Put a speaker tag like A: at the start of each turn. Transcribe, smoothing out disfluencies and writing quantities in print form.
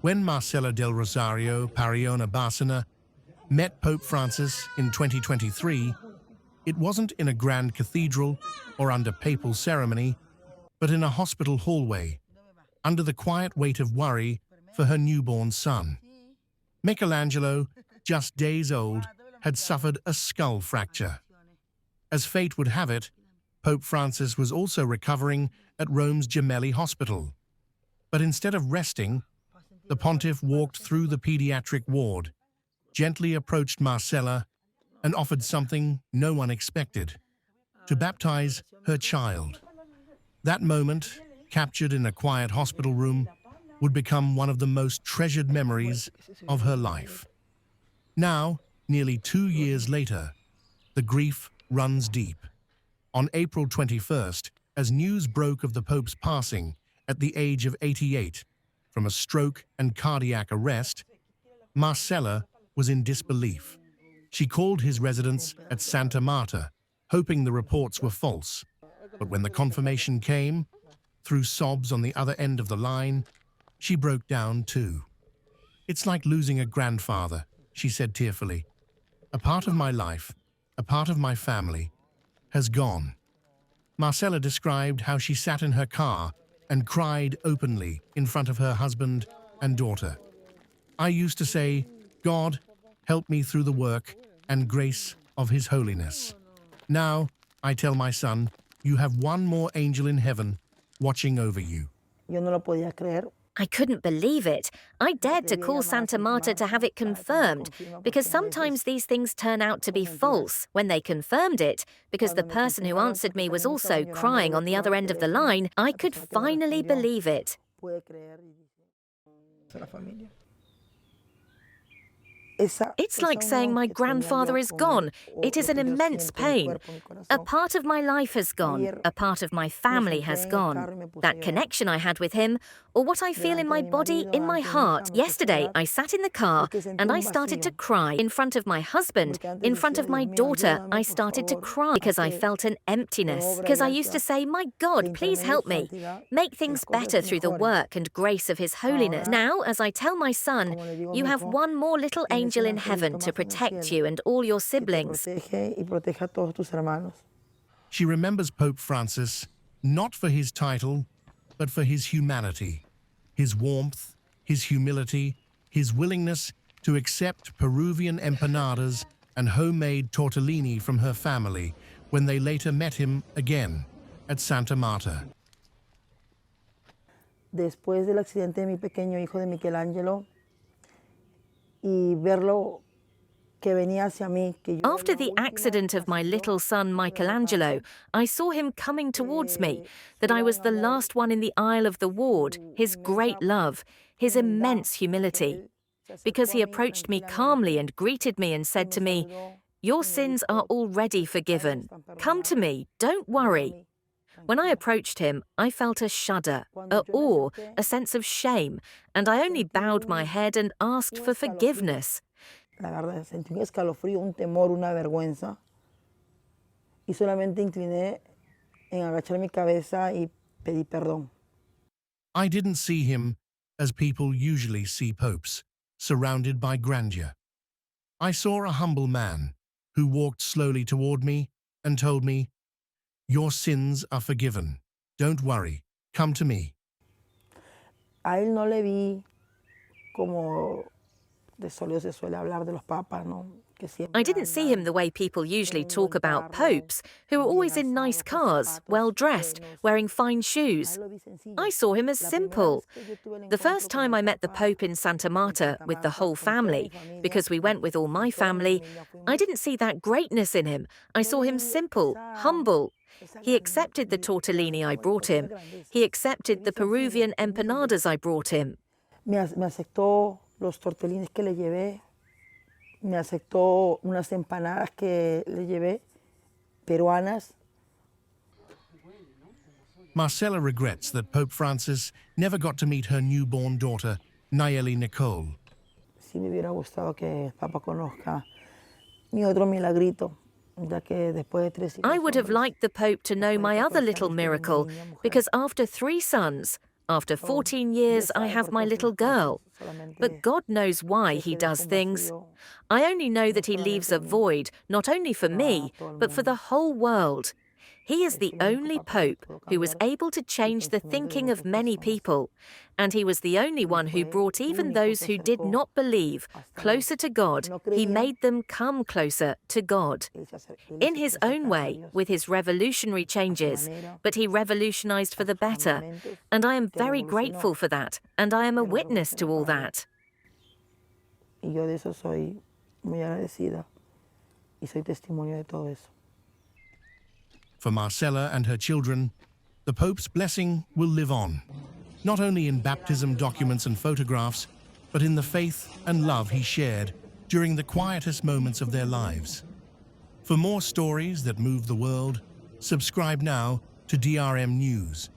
A: When Marcela del Rosario Pariona Barcena met Pope Francis in 2023, it wasn't in a grand cathedral or under papal ceremony, but in a hospital hallway, under the quiet weight of worry for her newborn son. Michelangelo, just days old, had suffered a skull fracture. As fate would have it, Pope Francis was also recovering at Rome's Gemelli hospital. But instead of resting, the pontiff walked through the pediatric ward, gently approached Marcela, and offered something no one expected: to baptize her child. That moment, captured in a quiet hospital room, would become one of the most treasured memories of her life. Now, nearly 2 years later, the grief runs deep. On April 21st, as news broke of the Pope's passing at the age of 88 from a stroke and cardiac arrest, Marcela was in disbelief. She called his residence at Santa Marta, hoping the reports were false. But when the confirmation came, through sobs on the other end of the line, she broke down too. "It's like losing a grandfather," she said tearfully. "A part of my life, a part of my family, has gone." Marcela described how she sat in her car and cried openly in front of her husband and daughter. "I used to say, 'God, help me through the work and grace of His holiness.' Now, I tell my son, you have one more angel in heaven watching over you."
B: Yo no lo podía creer.
C: I couldn't believe it. I dared to call Santa Marta to have it confirmed, because sometimes these things turn out to be false. When they confirmed it, because the person who answered me was also crying on the other end of the line, I could finally believe it. It's like saying my grandfather is gone. It is an immense pain. A part of my life has gone. A part of my family has gone. That connection I had with him, or what I feel in my body, in my heart. Yesterday, I sat in the car and I started to cry. In front of my husband, in front of my daughter, I started to cry because I felt an emptiness. Because I used to say, "My God, please help me. Make things better through the work and grace of His holiness." Now, as I tell my son, you have one more little angel in heaven to protect you and all your siblings.
A: She remembers Pope Francis not for his title, but for his humanity, his warmth, his humility, his willingness to accept Peruvian empanadas and homemade tortellini from her family when they later met him again at Santa Marta.
B: Después del accidente de mi pequeño hijo de Michelangelo, y verlo que venía hacia mí, que yo
C: After the accident of my little son Michelangelo, I saw him coming towards me, that I was the last one in the aisle of the ward, his great love, his immense humility. Because he approached me calmly and greeted me and said to me, "Your sins are already forgiven. Come to me, don't worry." When I approached him, I felt a shudder, a awe, a sense of shame, and I only bowed my head and asked for forgiveness.
B: La verdad, sentí un escalofrío, un temor, una vergüenza. Y solamente incliné en agachar mi cabeza y pedí perdón.
A: I didn't see him as people usually see popes, surrounded by grandeur. I saw a humble man who walked slowly toward me and told me, "Your sins are forgiven. Don't worry. Come to me."
B: A él no le vi como de solo se suele hablar de los papas, ¿no?
C: I didn't see him the way people usually talk about popes, who are always in nice cars, well-dressed, wearing fine shoes. I saw him as simple. The first time I met the Pope in Santa Marta with the whole family, because we went with all my family, I didn't see that greatness in him. I saw him simple, humble. He accepted the tortellini I brought him. He accepted the Peruvian empanadas I brought him.
B: Me aceptó los tortellines que le llevé. Me aceptó unas empanadas que le llevé, peruanas.
A: Marcela regrets that Pope Francis never got to meet her newborn daughter, Nayeli Nicole.
B: Sí me hubiera gustado que el Papa conozca mi otro milagrito, ya que después de 3 hijos
C: I would have
B: hombres,
C: liked the Pope to know my other little miracle, because after 3 sons, after 14 years, I have my little girl. But God knows why he does things. I only know that he leaves a void, not only for me, but for the whole world. He is the only Pope who was able to change the thinking of many people, and he was the only one who brought even those who did not believe closer to God. He made them come closer to God. In his own way, with his revolutionary changes, but he revolutionized for the better, and I am very grateful for that, and I am a witness to all that.
B: Y yo de eso soy muy agradecida y soy testimonio de todo eso.
A: For Marcela and her children, the Pope's blessing will live on, not only in baptism documents and photographs, but in the faith and love he shared during the quietest moments of their lives. For more stories that move the world, subscribe now to DRM News.